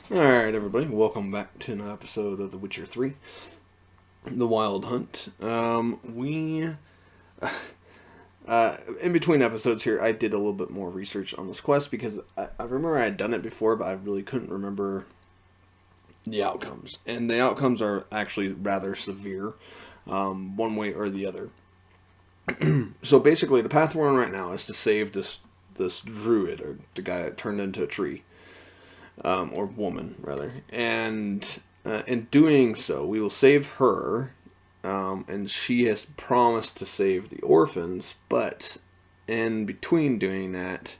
Alright, everybody, welcome back to an episode of The Witcher 3, The Wild Hunt. In between episodes here, I did a little bit more research on this quest because I remember I had done it before, but I really couldn't remember the outcomes. And the outcomes are actually rather severe, one way or the other. So basically, the path we're on right now is to save this druid, or the guy that turned into a tree. Or woman, rather. And in doing so, we will save her, and she has promised to save the orphans, but in between doing that,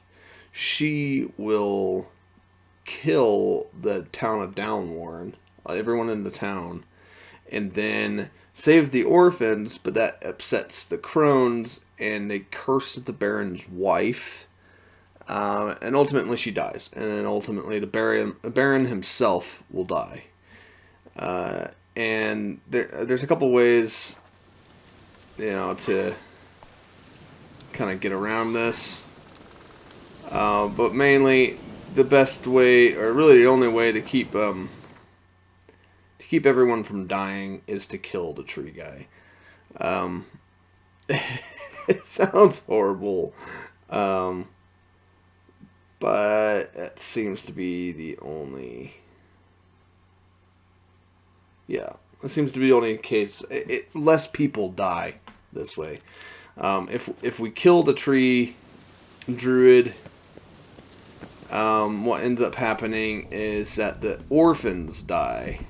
she will kill the town of Downwarren, everyone in the town, and then save the orphans, but that upsets the crones, and they curse the Baron's wife. And ultimately she dies. And then ultimately the Baron himself will die. And there's a couple ways, to kind of get around this. But mainly the best way, or really the only way to keep everyone from dying is to kill the tree guy. It sounds horrible. But that seems to be the only... Yeah, it seems to be the only case. Less people die this way. If we kill the tree druid, what ends up happening is that the orphans die.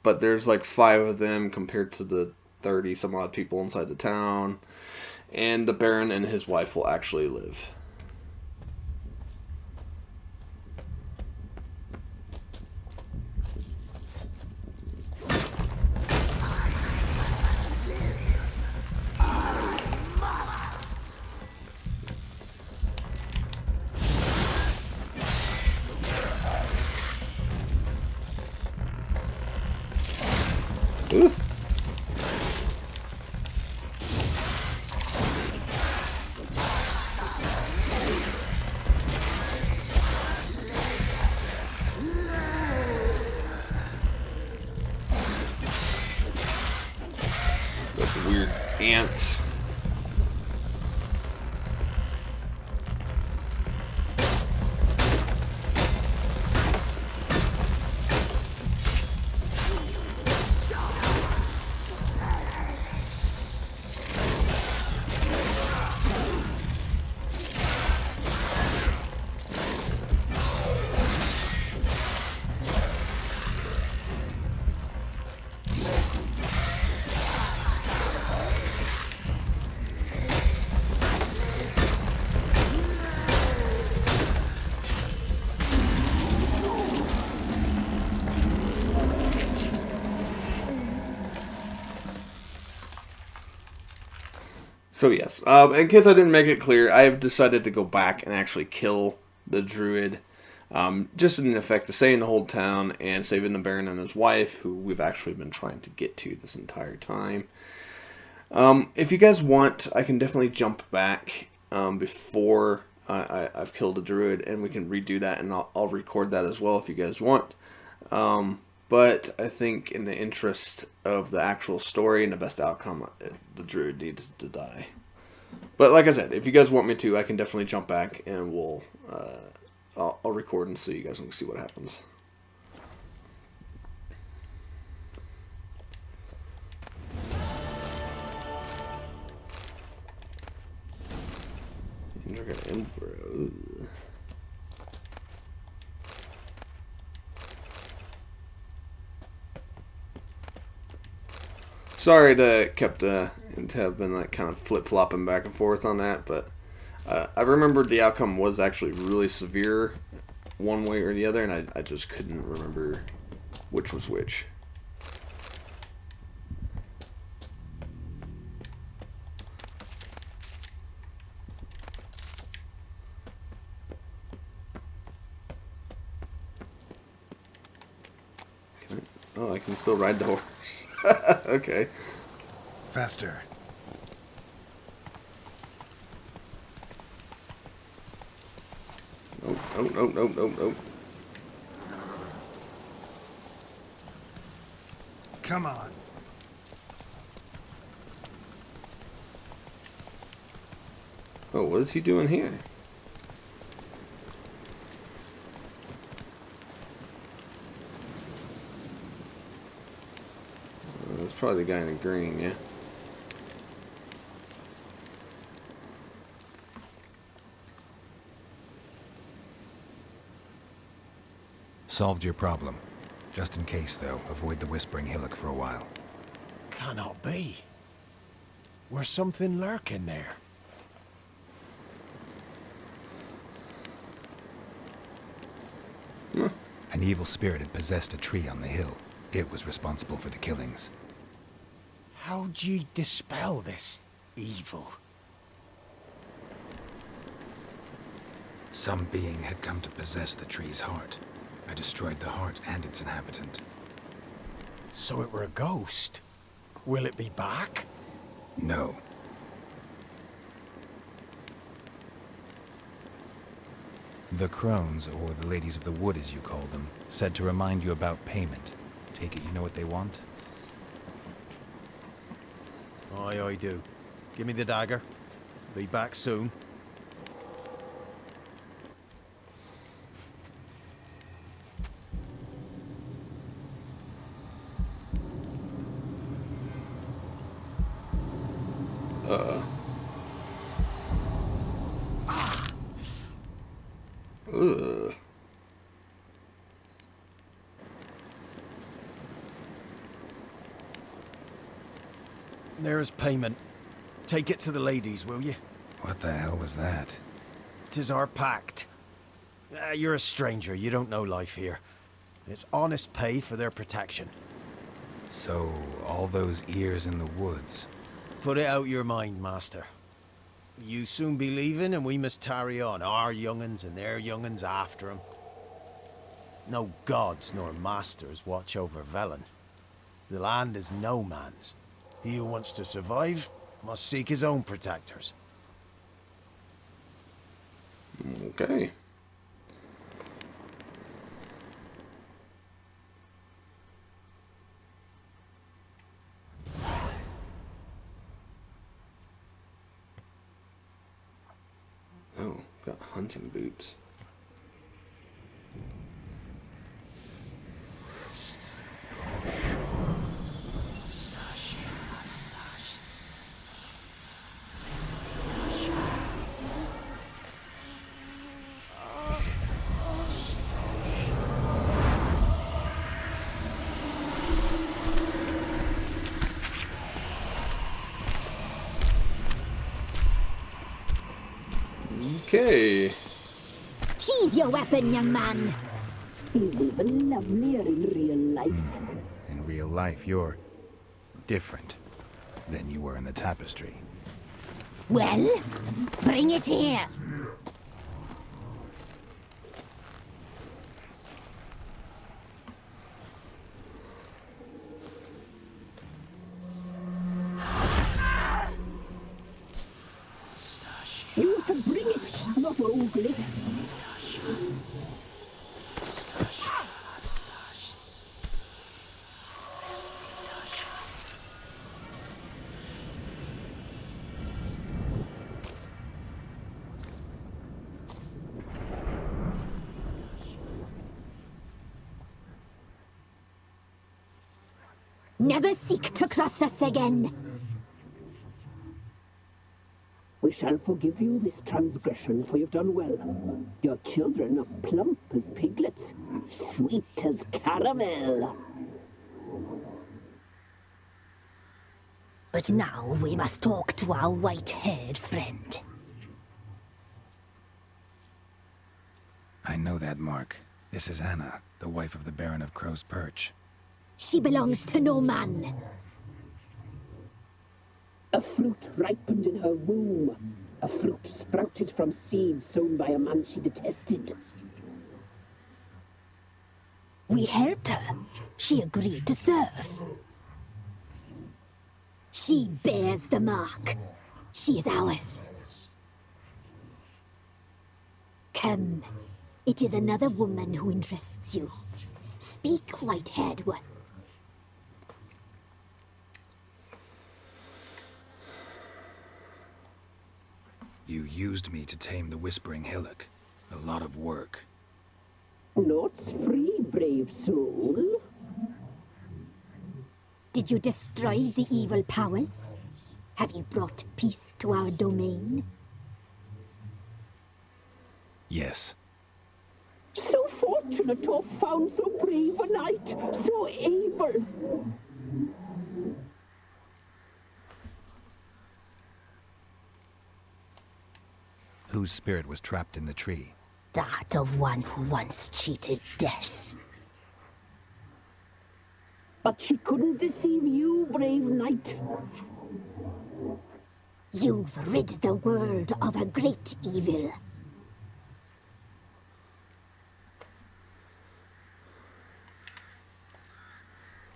But there's like 5 of them compared to the 30 some odd people inside the town. And the Baron and his wife will actually live. Ooh. Those weird ants. So yes, in case I didn't make it clear, I have decided to go back and actually kill the druid, just in effect to stay in the whole town and saving the Baron and his wife, who we've actually been trying to get to this entire time. If you guys want, I can definitely jump back before I've killed the druid, and we can redo that, and I'll record that as well if you guys want. But I think in the interest of the actual story and the best outcome, the druid needs to die. But like I said, if you guys want me to, I can definitely jump back and I'll record and so you guys can see what happens. Sorry to have been like kind of flip-flopping back and forth on that, but I remembered the outcome was actually really severe one way or the other, and I just couldn't remember which was which. Oh, I can still ride the horse. Okay. Faster. Nope. Come on. Oh, what is he doing here? That's probably the guy in the green, yeah. Solved your problem. Just in case, though, avoid the Whispering Hillock for a while. Cannot be. Where's something lurking there? An evil spirit had possessed a tree on the hill. It was responsible for the killings. How'd ye dispel this evil? Some being had come to possess the tree's heart. I destroyed the heart and its inhabitant. So it were a ghost. Will it be back? No. The crones, or the ladies of the wood as you call them, said to remind you about payment. Take it you know what they want? Aye, I do. Give me the dagger. Be back soon. Ugh. There's payment. Take it to the ladies, will you? What the hell was that? 'Tis our pact. You're a stranger. You don't know life here. It's honest pay for their protection. So, all those ears in the woods. Put it out your mind, master. You soon be leaving and we must tarry on, our young'uns and their young'uns after 'em. No gods nor masters watch over Velen. The land is no man's. He who wants to survive must seek his own protectors. Okay. Oh, got hunting boots. Okay. Sheathe your weapon, young man. He's even lovelier in real life. In real life, you're different than you were in the tapestry. Well, bring it here. You have to bring it, not ogle it. Never seek to cross us again. We shall forgive you this transgression, for you've done well. Your children are plump as piglets, sweet as caramel. But now we must talk to our white-haired friend. I know that mark. This is Anna, the wife of the Baron of Crow's Perch. She belongs to no man. A fruit ripened in her womb. A fruit sprouted from seeds sown by a man she detested. We helped her. She agreed to serve. She bears the mark. She is ours. Come. It is another woman who interests you. Speak, white-haired one. You used me to tame the Whispering Hillock. A lot of work. Naught's free, brave soul. Did you destroy the evil powers? Have you brought peace to our domain? Yes. So fortunate to have found so brave a knight, so able. Whose spirit was trapped in the tree? That of one who once cheated death. But she couldn't deceive you, brave knight. You've rid the world of a great evil.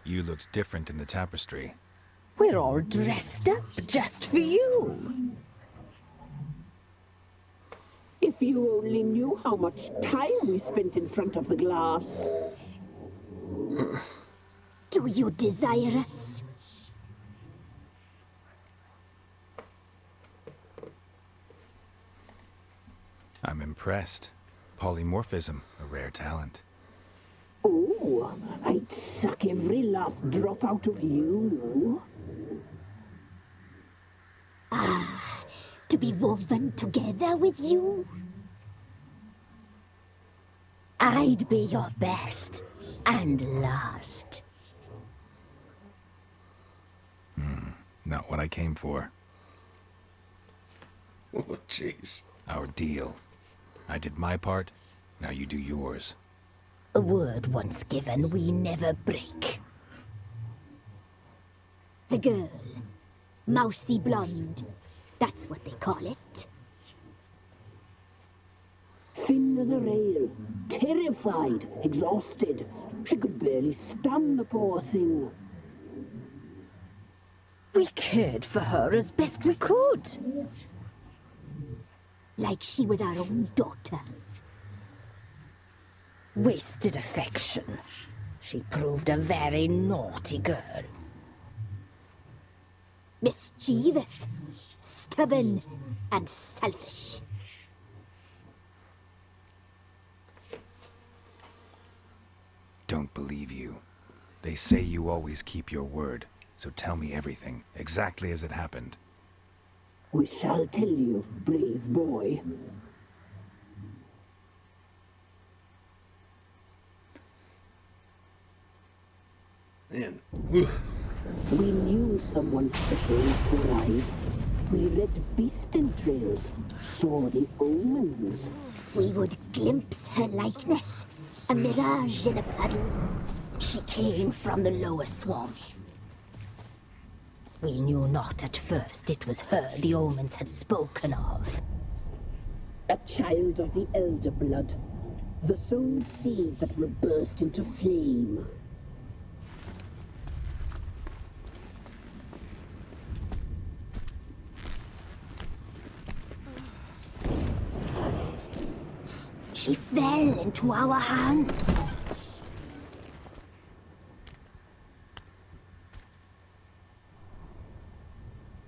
You looked different in the tapestry. We're all dressed up just for you. If you only knew how much time we spent in front of the glass. Do you desire us? I'm impressed. Polymorphism, a rare talent. Oh, I'd suck every last drop out of you. To be woven together with you? I'd be your best and last. Not what I came for. Oh, jeez. Our deal. I did my part, now you do yours. A word once given, we never break. The girl. Mousy blonde. That's what they call it. Thin as a rail, terrified, exhausted. She could barely stand, the poor thing. We cared for her as best we could. Like she was our own daughter. Wasted affection. She proved a very naughty girl. Mischievous, stubborn, and selfish. Don't believe you. They say you always keep your word, so tell me everything, exactly as it happened. We shall tell you, brave boy. Man. Whew. We knew someone special to arrive. We read beast entrails, saw the omens. We would glimpse her likeness, a mirage in a puddle. She came from the lower swamp. We knew not at first it was her the omens had spoken of. A child of the elder blood, the sown seed that will burst into flame. She fell into our hands.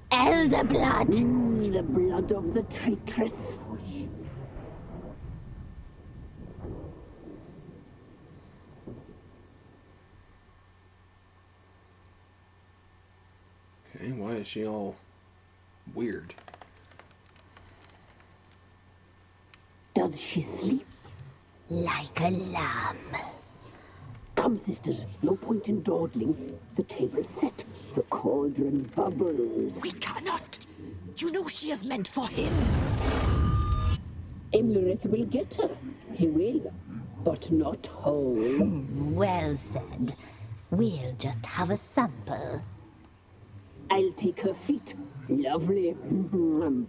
Elder blood! The blood of the traitress. Okay, why is she all weird? Does she sleep? Like a lamb. Come, sisters, no point in dawdling. The table's set. The cauldron bubbles. We cannot. You know she is meant for him. Imlerith will get her. He will. But not whole. Well said. We'll just have a sample. I'll take her feet. Lovely.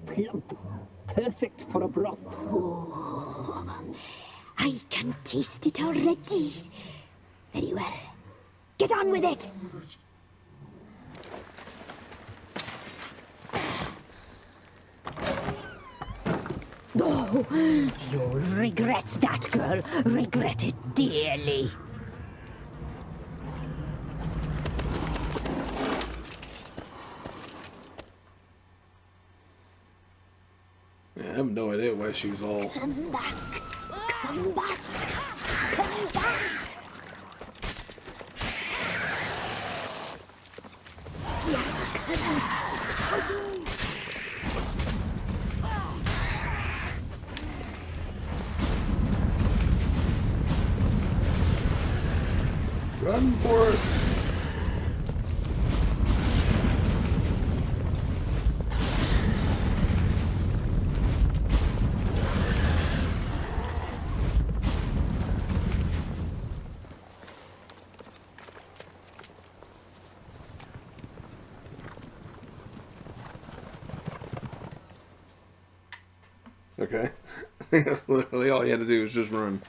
Plump. Perfect for a broth. I can taste it already. Very well. Get on with it. Oh, you'll regret that, girl. Regret it dearly. have no idea why she was all... Come back! Come back! Come back! Yes, come. Run for it! Okay. I think that's literally all you had to do was just run.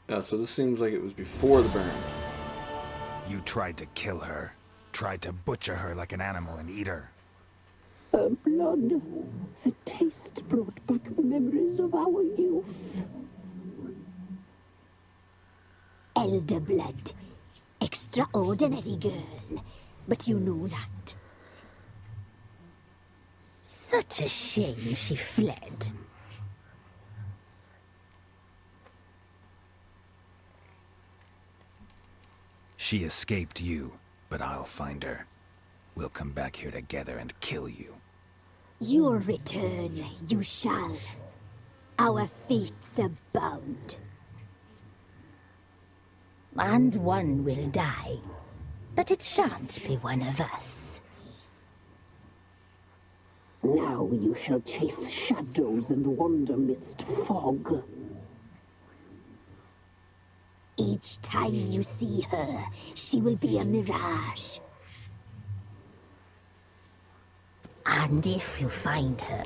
Yeah, so this seems like it was before the burn. You tried to kill her. Tried to butcher her like an animal and eat her. Her blood. The taste brought back memories of our youth. Elder blood. Extraordinary girl. But you know that. Such a shame she fled. She escaped you, but I'll find her. We'll come back here together and kill you. You'll return, you shall. Our fates are bound. And one will die. But it shan't be one of us. Now you shall chase shadows and wander midst fog. Each time you see her, she will be a mirage. And if you find her,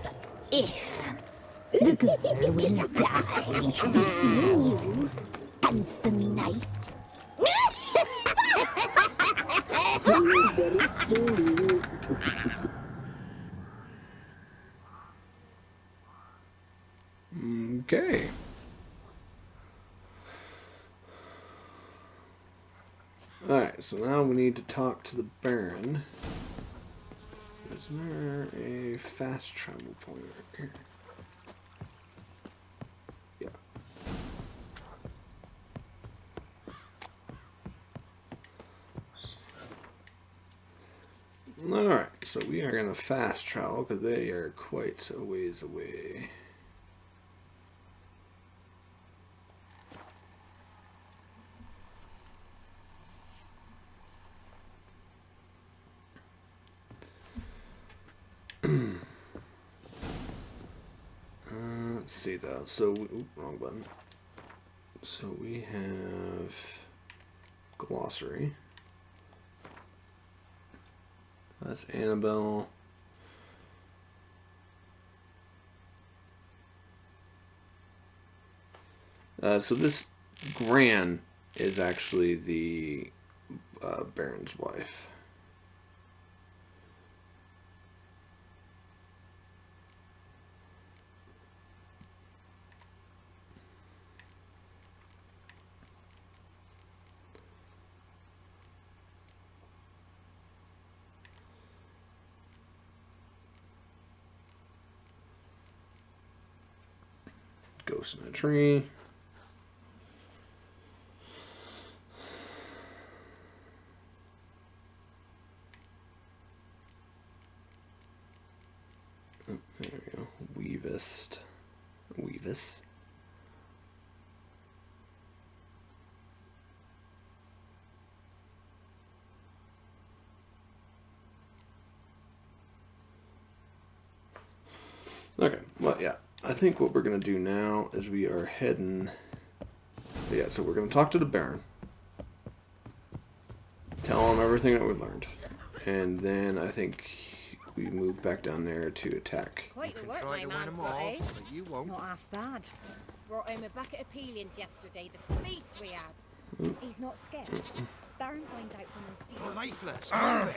the girl will die. Be seeing you, handsome knight. See you very soon. Okay. Alright, so now we need to talk to the Baron. Is there a fast travel point right here? Yeah. Alright, so we are going to fast travel because they are quite a ways away. Let's see though. So, wrong button. So we have glossary. That's Annabelle. So this Gran is actually the Baron's wife. Ghost in a tree. Oh, there we go. Weavis. Okay, well, yeah. I think what we're going to do now is we are heading... Yeah, so we're going to talk to the Baron. Tell him everything that we've learned. And then I think we move back down there to attack. Quite the work my man's got, eh? Not half bad. Brought home a bucket of peelings yesterday, the feast we had. He's not scared. Baron finds out someone's stealing. Lifeless, move it!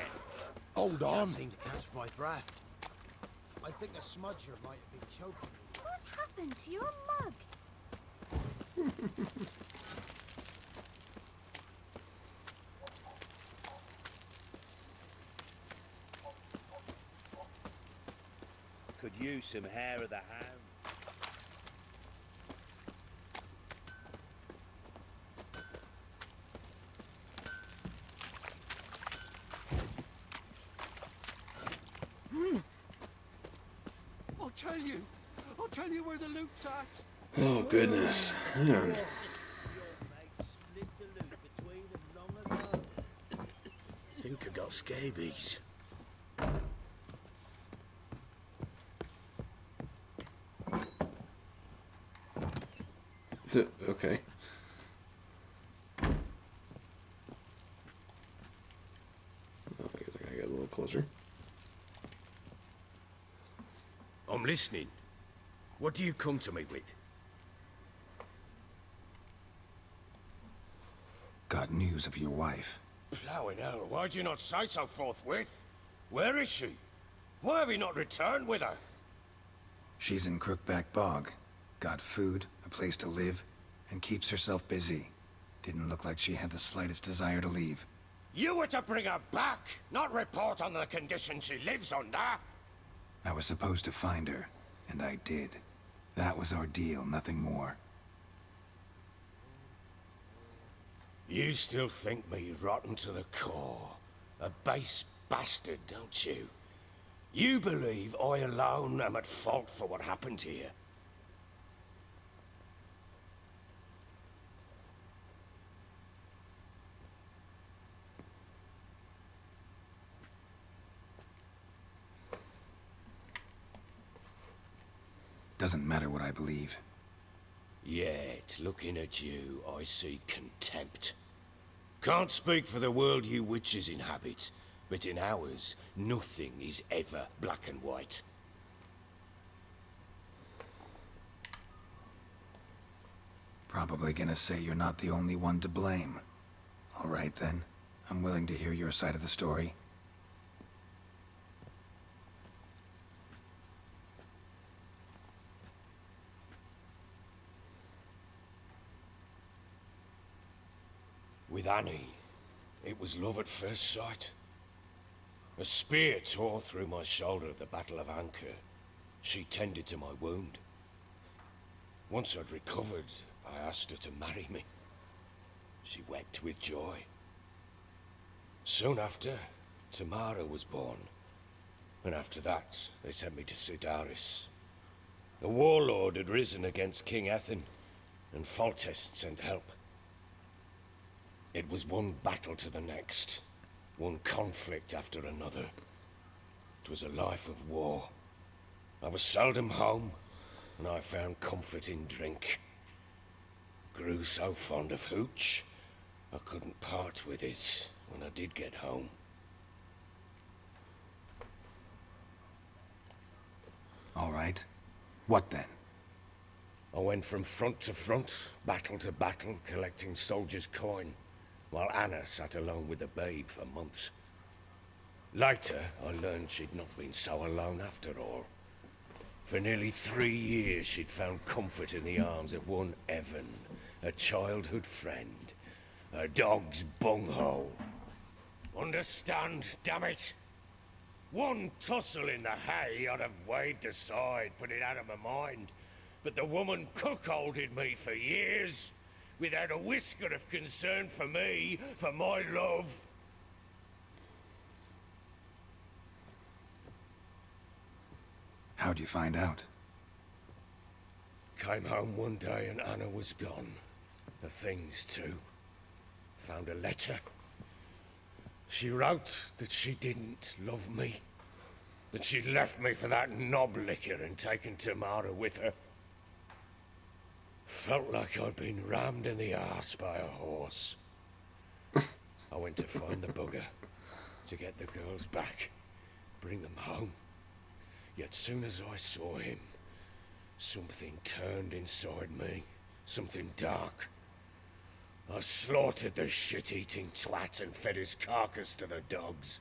Hold on. Can't seem to catch my breath. I think the smudger might have been choking me. What happened to your mug? Could use some hair of the hand. I'll tell you where the loot's at. Oh, goodness. Man. Think I got scabies. Okay. Oh, I guess I gotta get a little closer. I'm listening. What do you come to me with? Got news of your wife. Plowing hell, why'd you not say so forthwith? Where is she? Why have you not returned with her? She's in CrookBack Bog. Got food, a place to live, and keeps herself busy. Didn't look like she had the slightest desire to leave. You were to bring her back, not report on the condition she lives under. I was supposed to find her, and I did. That was our deal, nothing more. You still think me rotten to the core. A base bastard, don't you? You believe I alone am at fault for what happened here. Doesn't matter what I believe. Yet, looking at you, I see contempt. Can't speak for the world you witches inhabit, but in ours, nothing is ever black and white. Probably gonna say you're not the only one to blame. All right then, I'm willing to hear your side of the story. With Annie, it was love at first sight. A spear tore through my shoulder at the Battle of Anchor. She tended to my wound. Once I'd recovered, I asked her to marry me. She wept with joy. Soon after, Tamara was born. And after that, they sent me to Sidaris. The warlord had risen against King Ethan, and Foltest sent help. It was one battle to the next, one conflict after another. It was a life of war. I was seldom home, and I found comfort in drink. Grew so fond of hooch, I couldn't part with it when I did get home. All right. What then? I went from front to front, battle to battle, collecting soldiers' coin, while Anna sat alone with the babe for months. Later, I learned she'd not been so alone after all. For nearly 3 years, she'd found comfort in the arms of one Evan, a childhood friend, a dog's bunghole. Understand, damn it? One tussle in the hay I'd have waved aside, put it out of my mind. But the woman cuckolded me for years, without a whisker of concern for me, for my love. How'd you find out? Came home one day and Anna was gone. The things too. Found a letter. She wrote that she didn't love me. that she left me for that knob licker and taken Tamara with her. Felt like I'd been rammed in the arse by a horse. I went to find the bugger, to get the girls back, bring them home. Yet soon as I saw him, something turned inside me, something dark. I slaughtered the shit-eating twat and fed his carcass to the dogs.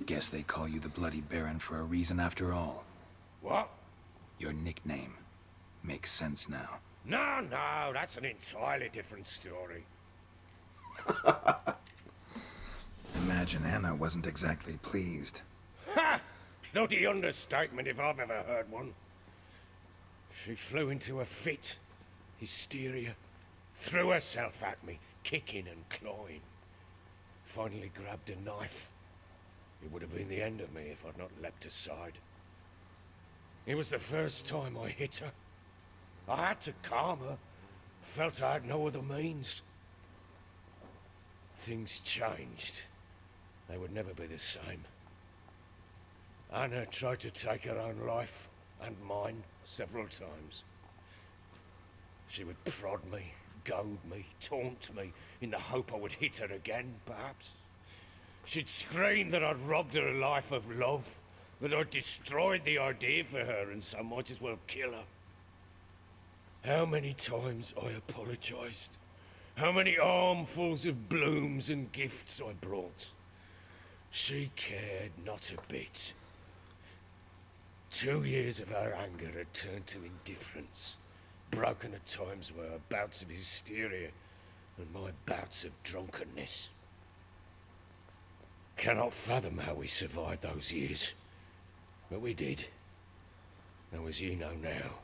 Guess they call you the Bloody Baron for a reason after all. What? Your nickname. Makes sense now. No, that's an entirely different story. Imagine Anna wasn't exactly pleased. Ha! Bloody understatement if I've ever heard one. She flew into a fit, hysteria, threw herself at me, kicking and clawing. Finally grabbed a knife. It would have been the end of me if I'd not leapt aside. It was the first time I hit her. I had to calm her. Felt I had no other means. Things changed. They would never be the same. Anna tried to take her own life, and mine, several times. She would prod me, goad me, taunt me, in the hope I would hit her again, perhaps. She'd scream that I'd robbed her life of love, that I'd destroyed the idea for her, and so might as well kill her. How many times I apologized. How many armfuls of blooms and gifts I brought. She cared not a bit. 2 years of her anger had turned to indifference, broken at times by her bouts of hysteria and my bouts of drunkenness. Cannot fathom how we survived those years, but we did. Though as you know now,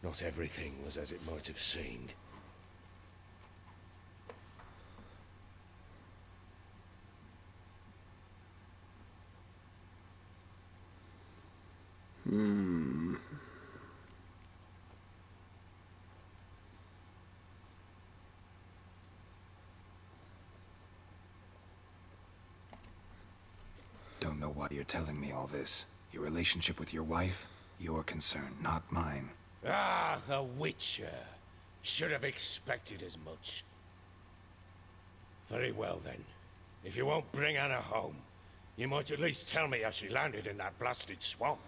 not everything was as it might have seemed. Don't know why you're telling me all this. Your relationship with your wife? Your concern, not mine. Ah, a witcher. Should have expected as much. Very well then. If you won't bring Anna home, you might at least tell me how she landed in that blasted swamp.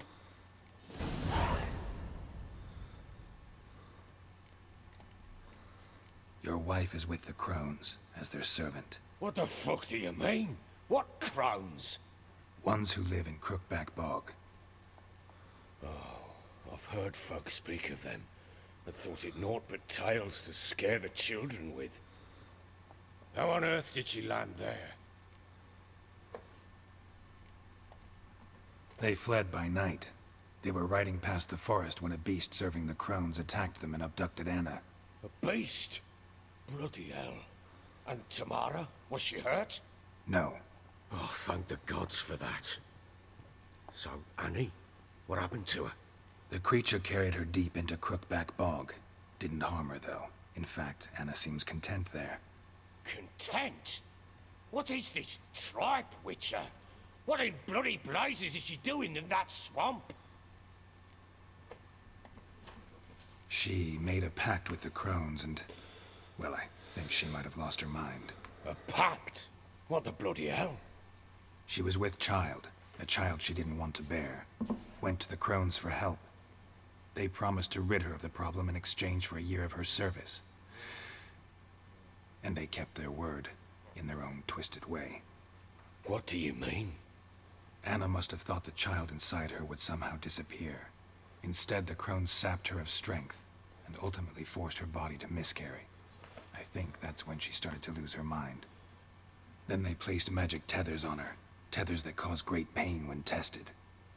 Your wife is with the Crones, as their servant. What the fuck do you mean? What crones? Ones who live in CrookBack Bog. I've heard folk speak of them, but thought it naught but tales to scare the children with. How on earth did she land there? They fled by night. They were riding past the forest when a beast serving the Crones attacked them and abducted Anna. A beast? Bloody hell. And Tamara? Was she hurt? No. Oh, thank the gods for that. So, Annie? What happened to her? The creature carried her deep into CrookBack Bog. Didn't harm her, though. In fact, Anna seems content there. Content? What is this tripe, Witcher? What in bloody blazes is she doing in that swamp? She made a pact with the Crones and... well, I think she might have lost her mind. A pact? What the bloody hell? She was with child, a child she didn't want to bear. Went to the Crones for help. They promised to rid her of the problem in exchange for a year of her service. And they kept their word, in their own twisted way. What do you mean? Anna must have thought the child inside her would somehow disappear. Instead, the Crones sapped her of strength, and ultimately forced her body to miscarry. I think that's when she started to lose her mind. Then they placed magic tethers on her, tethers that cause great pain when tested.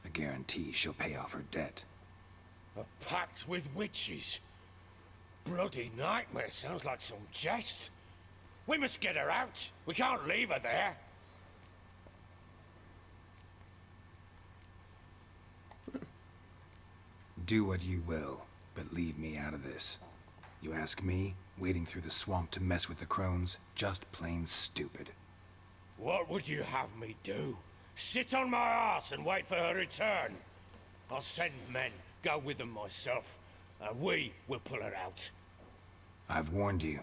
A guarantee she'll pay off her debt. A pact with witches? Bloody nightmare, sounds like some jest. We must get her out. We can't leave her there. Do what you will, but leave me out of this. You ask me, wading through the swamp to mess with the crones, just plain stupid. What would you have me do? Sit on my ass and wait for her return? I'll send men, go with them myself, and we will pull her out. I've warned you.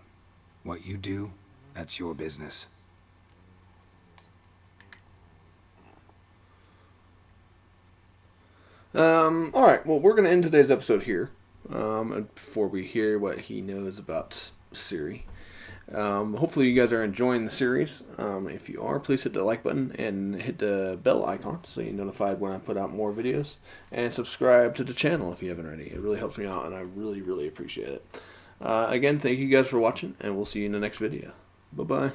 What you do, that's your business. Alright, well, we're going to end today's episode here. Before we hear what he knows about Ciri. Hopefully you guys are enjoying the series. If you are, please hit the like button and hit the bell icon so you're notified when I put out more videos. And subscribe to the channel if you haven't already. It really helps me out and I really, really appreciate it. Again, thank you guys for watching and we'll see you in the next video. Bye-bye.